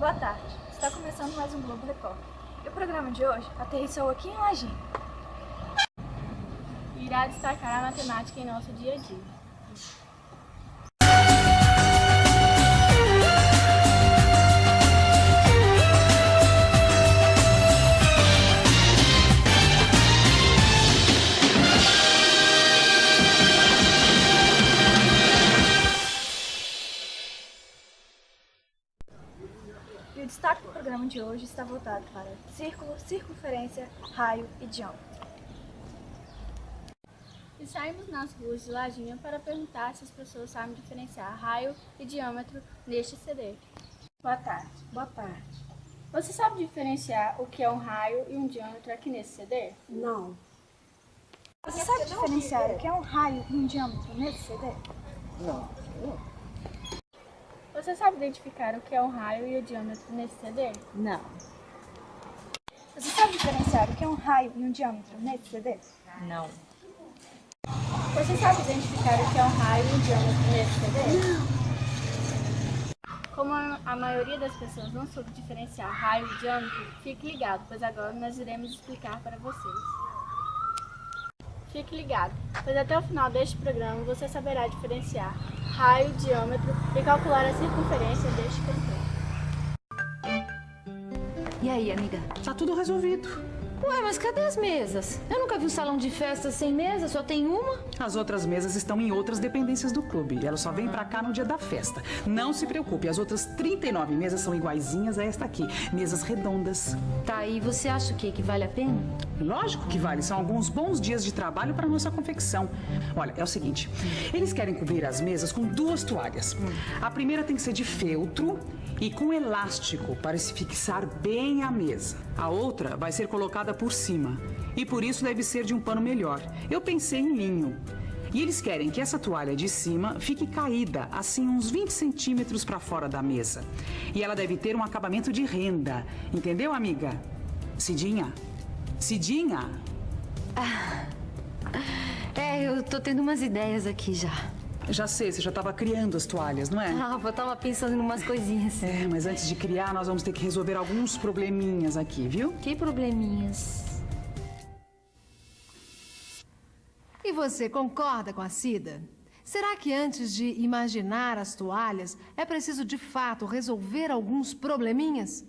Boa tarde. Está começando mais um Globo Repórter. E o programa de hoje aterrissou aqui em Lajinha. Irá destacar a matemática em nosso dia a dia. E o destaque do programa de hoje está voltado para círculo, circunferência, raio e diâmetro. E saímos nas ruas de Lajinha para perguntar se as pessoas sabem diferenciar raio e diâmetro neste CD. Boa tarde. Boa tarde. Você sabe diferenciar o que é um raio e um diâmetro aqui nesse CD? Não. Você sabe diferenciar o que é um raio e um diâmetro nesse CD? Não. Você sabe identificar o que é um raio e o diâmetro nesse CD? Não. Você sabe diferenciar o que é um raio e um diâmetro nesse CD? Não. Você sabe identificar o que é um raio e um diâmetro nesse CD? Não. Como a maioria das pessoas não soube diferenciar raio e diâmetro, fique ligado, pois agora nós iremos explicar para vocês. Fique ligado, pois até o final deste programa você saberá diferenciar raio, diâmetro e calcular a circunferência deste cantor. E aí, amiga? Tá tudo resolvido. Ué, mas cadê as mesas? Eu nunca vi um salão de festa sem mesa, só tem uma. As outras mesas estão em outras dependências do clube. Elas só vêm pra cá no dia da festa. Não se preocupe, as outras 39 mesas são iguaizinhas a esta aqui. Mesas redondas. Tá, e você acha o quê? Que vale a pena? Lógico que vale, são alguns bons dias de trabalho para nossa confecção. Olha, é o seguinte, eles querem cobrir as mesas com 2 toalhas. A primeira tem que ser de feltro e com elástico para se fixar bem a mesa. A outra vai ser colocada por cima e por isso deve ser de um pano melhor. Eu pensei em linho. E eles querem que essa toalha de cima fique caída, assim, uns 20 centímetros para fora da mesa. E ela deve ter um acabamento de renda. Entendeu, amiga? Cidinha? Cidinha? Eu tô tendo umas ideias aqui já. Já sei, você já estava criando as toalhas, não é? Eu tava pensando em umas coisinhas. Mas antes de criar, nós vamos ter que resolver alguns probleminhas aqui, viu? Que probleminhas? E você concorda com a Cida? Será que antes de imaginar as toalhas, é preciso de fato resolver alguns probleminhas?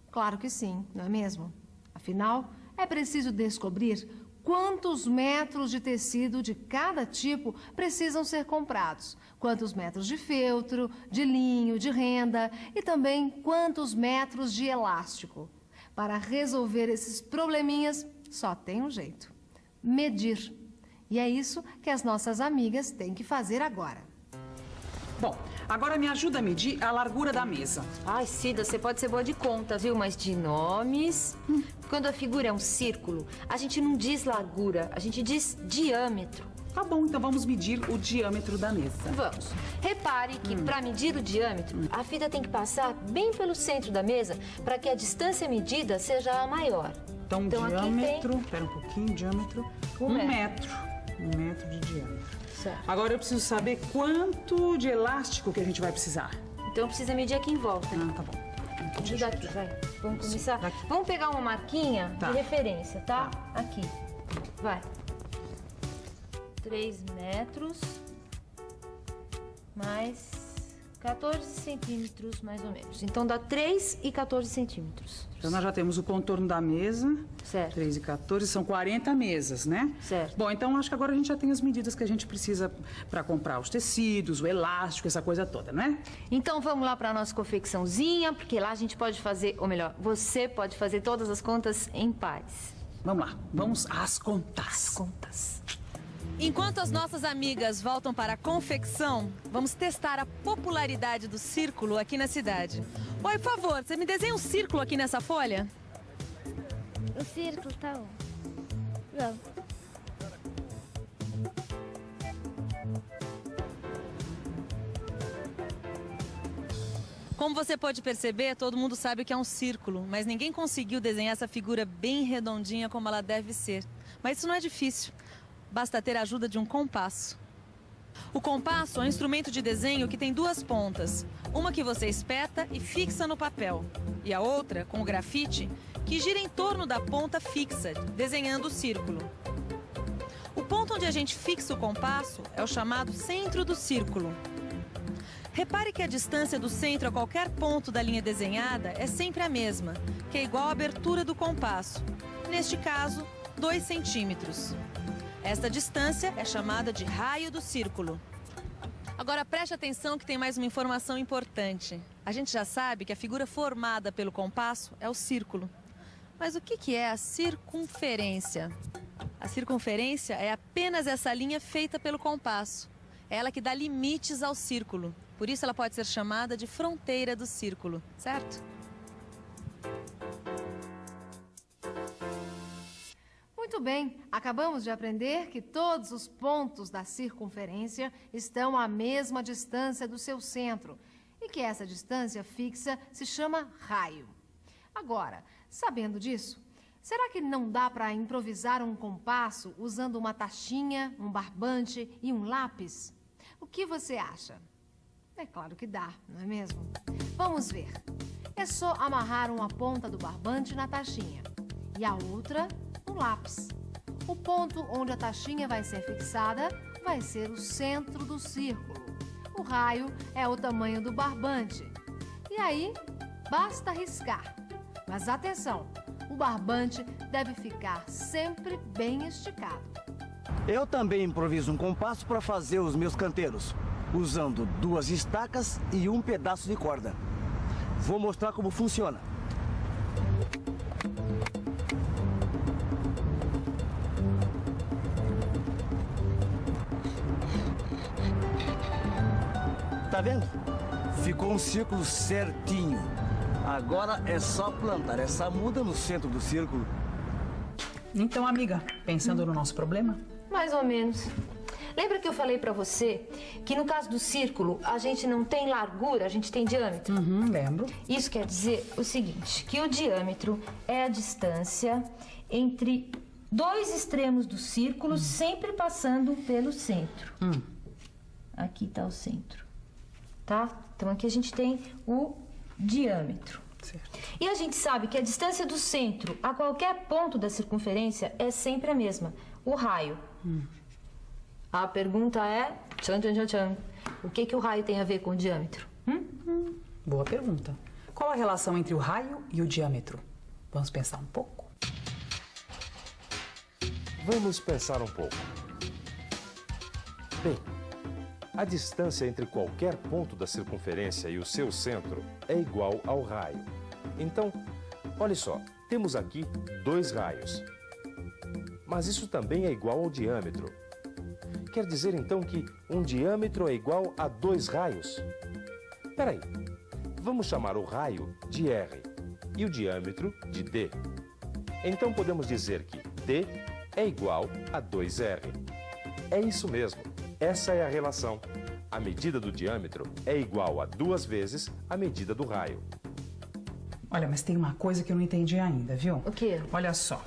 Claro que sim, não é mesmo? Afinal, é preciso descobrir quantos metros de tecido de cada tipo precisam ser comprados, quantos metros de feltro, de linho, de renda e também quantos metros de elástico. Para resolver esses probleminhas, só tem um jeito: medir. E é isso que as nossas amigas têm que fazer agora. Bom, agora me ajuda a medir a largura da mesa. Ai, Cida, você pode ser boa de conta, viu? Mas de nomes... Quando a figura é um círculo, a gente não diz largura, a gente diz diâmetro. Tá bom, então vamos medir o diâmetro da mesa. Vamos. Repare que para medir o diâmetro, a fita tem que passar bem pelo centro da mesa para que a distância medida seja a maior. Então diâmetro... Espera um pouquinho, diâmetro... 1 metro. 1 metro de diâmetro. Certo. Agora eu preciso saber quanto de elástico que a gente vai precisar. Então precisa medir aqui em volta. Tá bom. Ajuda aqui, vai. Vamos começar? Daqui. Vamos pegar uma marquinha Tá. de referência, tá? Aqui. Vai. 3 metros mais 14 centímetros, mais ou menos. Então dá 3 e 14 centímetros. Então nós já temos o contorno da mesa. Certo. 3 e 14, são 40 mesas, né? Certo. Bom, então acho que agora a gente já tem as medidas que a gente precisa para comprar os tecidos, o elástico, essa coisa toda, não é? Então vamos lá para a nossa confecçãozinha, porque lá a gente pode fazer, ou melhor, você pode fazer todas as contas em paz. Vamos lá, vamos às contas. As contas. Enquanto as nossas amigas voltam para a confecção, vamos testar a popularidade do círculo aqui na cidade. Oi, por favor, você me desenha um círculo aqui nessa folha? O círculo tá on. Vamos. Como você pode perceber, todo mundo sabe o que é um círculo, mas ninguém conseguiu desenhar essa figura bem redondinha como ela deve ser. Mas isso não é difícil. Basta ter a ajuda de um compasso. O compasso é um instrumento de desenho que tem duas pontas. Uma que você espeta e fixa no papel. E a outra, com o grafite, que gira em torno da ponta fixa, desenhando o círculo. O ponto onde a gente fixa o compasso é o chamado centro do círculo. Repare que a distância do centro a qualquer ponto da linha desenhada é sempre a mesma, que é igual à abertura do compasso. Neste caso, 2 centímetros. Esta distância é chamada de raio do círculo. Agora preste atenção que tem mais uma informação importante. A gente já sabe que a figura formada pelo compasso é o círculo. Mas o que é a circunferência? A circunferência é apenas essa linha feita pelo compasso. É ela que dá limites ao círculo. Por isso ela pode ser chamada de fronteira do círculo, certo? Muito bem, acabamos de aprender que todos os pontos da circunferência estão à mesma distância do seu centro e que essa distância fixa se chama raio. Agora, sabendo disso, será que não dá para improvisar um compasso usando uma tachinha, um barbante e um lápis? O que você acha? É claro que dá, não é mesmo? Vamos ver. É só amarrar uma ponta do barbante na tachinha e a outra no lápis. O ponto onde a tachinha vai ser fixada vai ser o centro do círculo. O raio é o tamanho do barbante. E aí, basta riscar. Mas atenção, o barbante deve ficar sempre bem esticado. Eu também improviso um compasso para fazer os meus canteiros, usando 2 estacas e um pedaço de corda. Vou mostrar como funciona. Tá vendo? Ficou um círculo certinho. Agora é só plantar essa muda no centro do círculo. Então, amiga, pensando no nosso problema? Mais ou menos. Lembra que eu falei pra você que no caso do círculo a gente não tem largura, a gente tem diâmetro? Lembro. Isso quer dizer o seguinte, que o diâmetro é a distância entre 2 extremos do círculo, sempre passando pelo centro. Aqui está o centro, tá? Então aqui a gente tem o diâmetro. Certo. E a gente sabe que a distância do centro a qualquer ponto da circunferência é sempre a mesma, o raio. A pergunta é, tchan, tchan, tchan, tchan, o que o raio tem a ver com o diâmetro? Boa pergunta. Qual a relação entre o raio e o diâmetro? Vamos pensar um pouco? Vamos pensar um pouco. Bem, a distância entre qualquer ponto da circunferência e o seu centro é igual ao raio. Então, olha só, temos aqui 2 raios. Mas isso também é igual ao diâmetro. Quer dizer então que um diâmetro é igual a 2 raios? Peraí, vamos chamar o raio de R e o diâmetro de D. Então podemos dizer que D é igual a 2R. É isso mesmo, essa é a relação. A medida do diâmetro é igual a 2 vezes a medida do raio. Olha, mas tem uma coisa que eu não entendi ainda, viu? O quê? Olha só.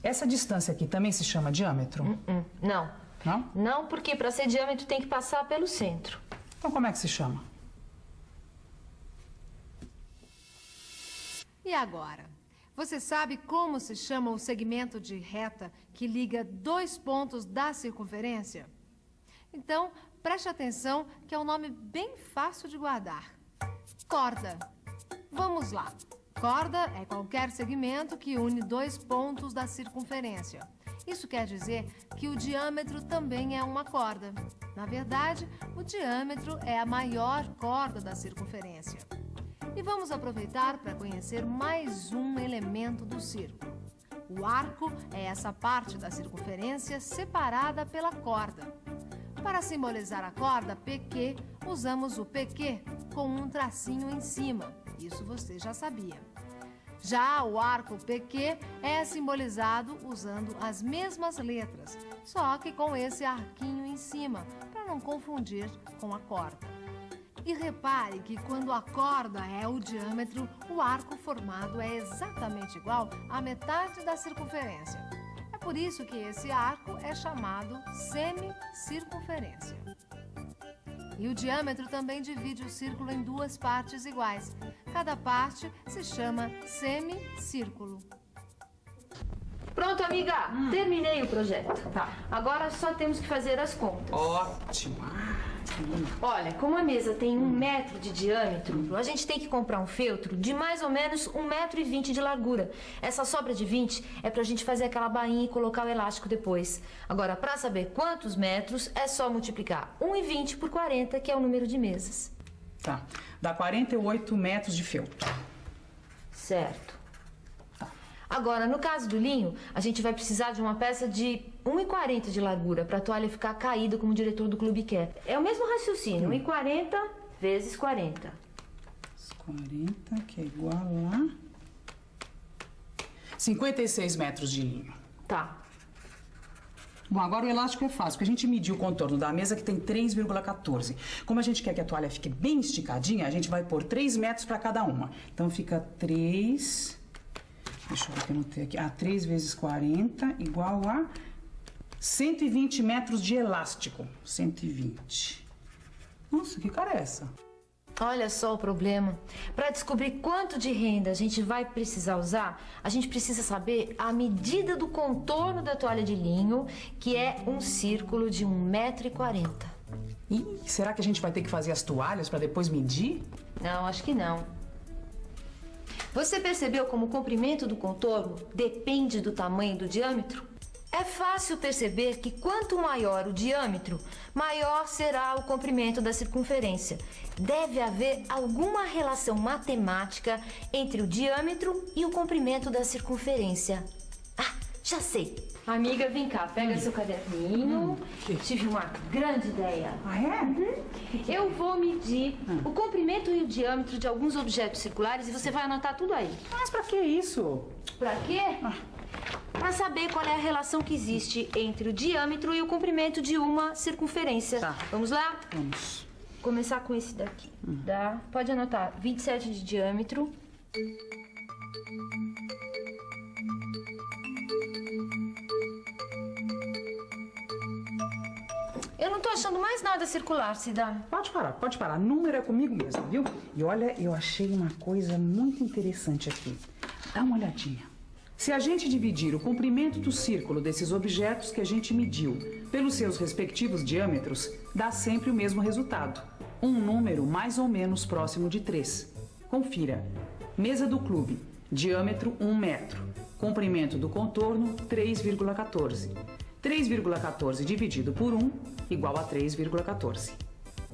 Essa distância aqui também se chama diâmetro? Não. Não? Não, porque para ser diâmetro tem que passar pelo centro. Então como é que se chama? E agora? Você sabe como se chama o segmento de reta que liga 2 pontos da circunferência? Então, preste atenção que é um nome bem fácil de guardar. Corda. Vamos lá. Corda é qualquer segmento que une 2 pontos da circunferência. Isso quer dizer que o diâmetro também é uma corda. Na verdade, o diâmetro é a maior corda da circunferência. E vamos aproveitar para conhecer mais um elemento do círculo. O arco é essa parte da circunferência separada pela corda. Para simbolizar a corda PQ, usamos o PQ com um tracinho em cima. Isso você já sabia. Já o arco PQ é simbolizado usando as mesmas letras, só que com esse arquinho em cima, para não confundir com a corda. E repare que quando a corda é o diâmetro, o arco formado é exatamente igual à metade da circunferência. É por isso que esse arco é chamado semicircunferência. E o diâmetro também divide o círculo em duas partes iguais. Cada parte se chama semicírculo. Pronto, amiga. Terminei o projeto. Tá. Agora só temos que fazer as contas. Ótimo. Olha, como a mesa tem 1 metro de diâmetro, a gente tem que comprar um feltro de mais ou menos 1,20 m de largura. Essa sobra de 20 é pra gente fazer aquela bainha e colocar o elástico depois. Agora, pra saber quantos metros, é só multiplicar 1,20 por 40, que é o número de mesas. Tá. Dá 48 metros de feltro. Certo. Agora, no caso do linho, a gente vai precisar de uma peça de 1,40 de largura para a toalha ficar caída como o diretor do clube quer. É o mesmo raciocínio, 1,40 vezes 40. 40, que é igual a 56 metros de linho. Tá. Bom, agora o elástico é fácil, porque a gente mediu o contorno da mesa que tem 3,14. Como a gente quer que a toalha fique bem esticadinha, a gente vai pôr 3 metros para cada uma. Então fica 3... Deixa eu ver que eu não tenho aqui. 3 vezes 40 igual a 120 metros de elástico. 120. Nossa, que cara é essa? Olha só o problema. Para descobrir quanto de renda a gente vai precisar usar, a gente precisa saber a medida do contorno da toalha de linho, que é um círculo de 1,40 m. Ih, será que a gente vai ter que fazer as toalhas para depois medir? Não, acho que não. Você percebeu como o comprimento do contorno depende do tamanho do diâmetro? É fácil perceber que quanto maior o diâmetro, maior será o comprimento da circunferência. Deve haver alguma relação matemática entre o diâmetro e o comprimento da circunferência. Ah, já sei. Amiga, vem cá, pega seu caderninho. Tive uma grande ideia. Ah, é? Eu vou medir o comprimento e o diâmetro de alguns objetos circulares e você vai anotar tudo aí. Mas pra que isso? Pra quê? Pra saber qual é a relação que existe entre o diâmetro e o comprimento de uma circunferência. Tá. Vamos lá? Vamos. Começar com esse daqui. Dá? Pode anotar 27 de diâmetro. Eu não tô achando mais nada circular, Cida. Pode parar. Número é comigo mesmo, viu? E olha, eu achei uma coisa muito interessante aqui. Dá uma olhadinha. Se a gente dividir o comprimento do círculo desses objetos que a gente mediu pelos seus respectivos diâmetros, dá sempre o mesmo resultado. Um número mais ou menos próximo de 3. Confira. Mesa do clube, diâmetro 1 metro. Comprimento do contorno, 3,14. 3,14 dividido por 1 igual a 3,14.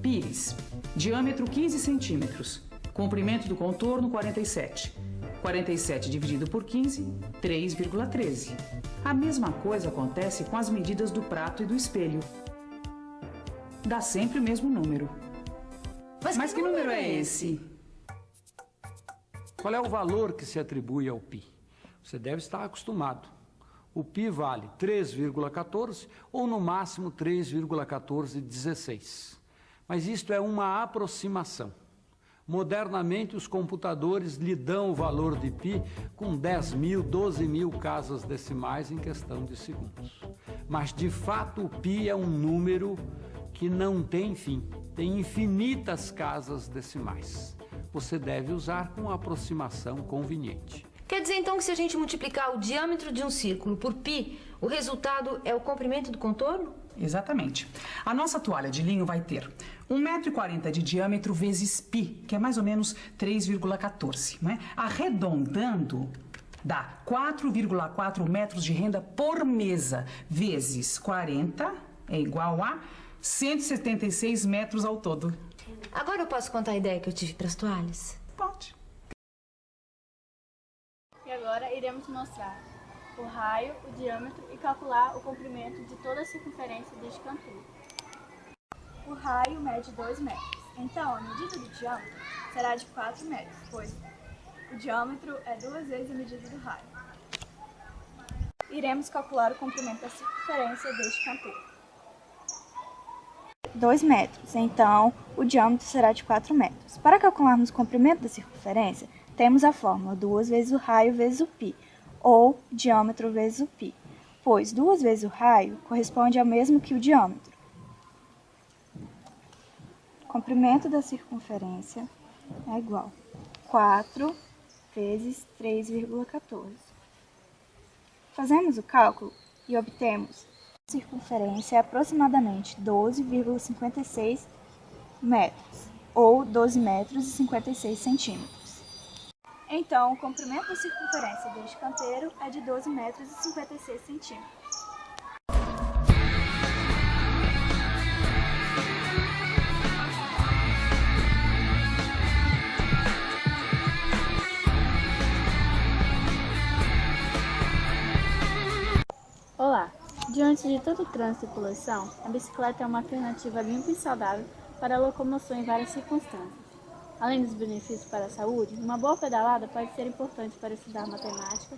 Pires, diâmetro 15 centímetros. Comprimento do contorno, 47. 47 dividido por 15, 3,13. A mesma coisa acontece com as medidas do prato e do espelho. Dá sempre o mesmo número. Mas que número é esse? Qual é o valor que se atribui ao π? Você deve estar acostumado. O π vale 3,14 ou, no máximo, 3,1416. Mas isto é uma aproximação. Modernamente, os computadores lhe dão o valor de π com 10.000, 12.000 casas decimais em questão de segundos. Mas, de fato, o π é um número que não tem fim. Tem infinitas casas decimais. Você deve usar com aproximação conveniente. Quer dizer, então, que se a gente multiplicar o diâmetro de um círculo por π, o resultado é o comprimento do contorno? Exatamente. A nossa toalha de linho vai ter 1,40 m de diâmetro vezes π, que é mais ou menos 3,14, né? Arredondando, dá 4,4 metros de renda por mesa, vezes 40 é igual a 176 metros ao todo. Agora eu posso contar a ideia que eu tive para as toalhas? Pode. E agora iremos mostrar o raio, o diâmetro e calcular o comprimento de toda a circunferência deste canteiro. O raio mede 2 metros, então a medida do diâmetro será de 4 metros, pois o diâmetro é 2 vezes a medida do raio. Iremos calcular o comprimento da circunferência deste canteiro. 2 metros, então o diâmetro será de 4 metros. Para calcularmos o comprimento da circunferência, temos a fórmula 2 vezes o raio vezes o π, ou diâmetro vezes o π. pois 2 vezes o raio corresponde ao mesmo que o diâmetro. O comprimento da circunferência é igual a 4 vezes 3,14. Fazemos o cálculo e obtemos a circunferência é aproximadamente 12,56 metros, ou 12 metros e 56 centímetros. Então, o comprimento da circunferência deste canteiro é de 12 metros e 56 centímetros. Olá! Diante de todo o trânsito e poluição, a bicicleta é uma alternativa limpa e saudável para a locomoção em várias circunstâncias. Além dos benefícios para a saúde, uma boa pedalada pode ser importante para estudar matemática.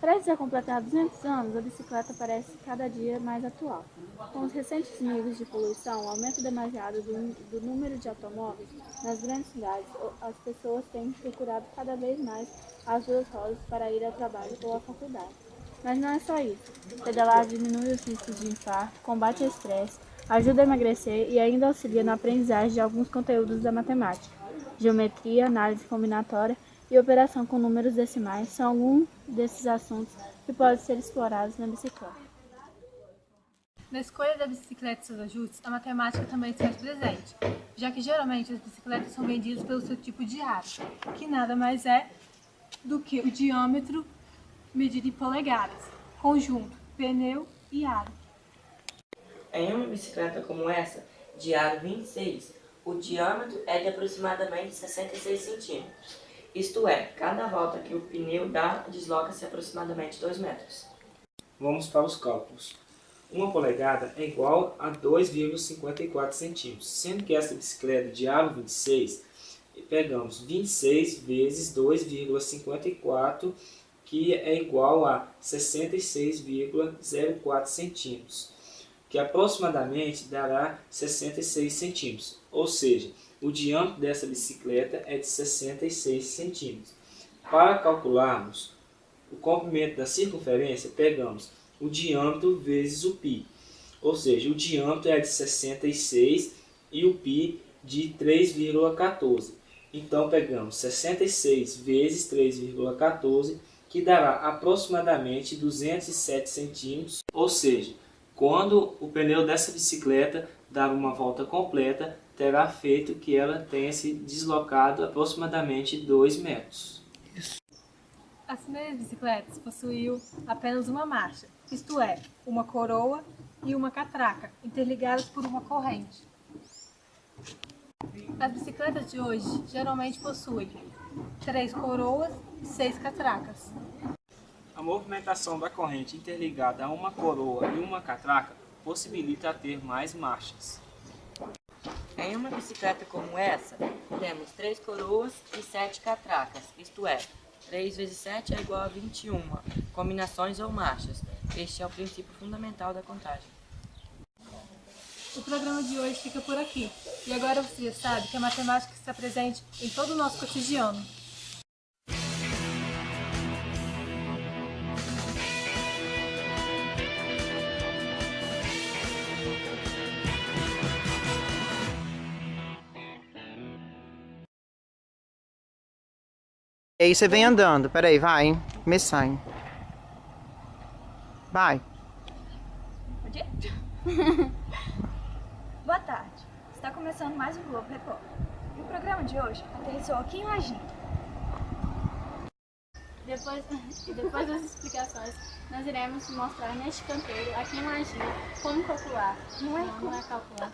Prestes a completar 200 anos, a bicicleta parece cada dia mais atual. Com os recentes níveis de poluição, o aumento demasiado do número de automóveis nas grandes cidades, as pessoas têm procurado cada vez mais as duas rodas para ir ao trabalho ou à faculdade. Mas não é só isso. Pedalar diminui os riscos de infarto, combate ao estresse, ajuda a emagrecer e ainda auxilia na aprendizagem de alguns conteúdos da matemática. Geometria, análise combinatória e operação com números decimais são alguns desses assuntos que podem ser explorados na bicicleta. Na escolha da bicicleta e seus ajustes, a matemática também está presente, já que geralmente as bicicletas são medidas pelo seu tipo de aro, que nada mais é do que o diâmetro medido em polegadas, conjunto, pneu e aro. Em uma bicicleta como essa, de aro 26, o diâmetro é de aproximadamente 66 centímetros. Isto é, cada volta que o pneu dá, desloca-se aproximadamente 2 metros. Vamos para os cálculos. Uma polegada é igual a 2,54 centímetros, sendo que essa bicicleta de aro 26, pegamos 26 vezes 2,54, que é igual a 66,04 centímetros, que aproximadamente dará 66 centímetros, ou seja, o diâmetro dessa bicicleta é de 66 centímetros. Para calcularmos o comprimento da circunferência, pegamos o diâmetro vezes o π, ou seja, o diâmetro é de 66 e o π de 3,14. Então, pegamos 66 vezes 3,14, que dará aproximadamente 207 centímetros, ou seja, quando o pneu dessa bicicleta dar uma volta completa, terá feito que ela tenha se deslocado aproximadamente 2 metros. As primeiras bicicletas possuíam apenas uma marcha, isto é, uma coroa e uma catraca, interligadas por uma corrente. As bicicletas de hoje geralmente possuem 3 coroas e 6 catracas. A movimentação da corrente interligada a uma coroa e uma catraca possibilita ter mais marchas. Em uma bicicleta como essa, temos 3 coroas e 7 catracas, isto é, 3 vezes 7 é igual a 21, combinações ou marchas. Este é o princípio fundamental da contagem. O programa de hoje fica por aqui. E agora você já sabe que a matemática está presente em todo o nosso cotidiano. E aí você vem andando. Peraí, vai, hein? Começar, hein? Vai. Pode ir? Boa tarde. Está começando mais um Globo Repórter. E o programa de hoje aterrissou aqui em Lajinha. Depois das explicações, nós iremos mostrar neste canteiro, aqui em Lajinha, como calcular. Não é calcular.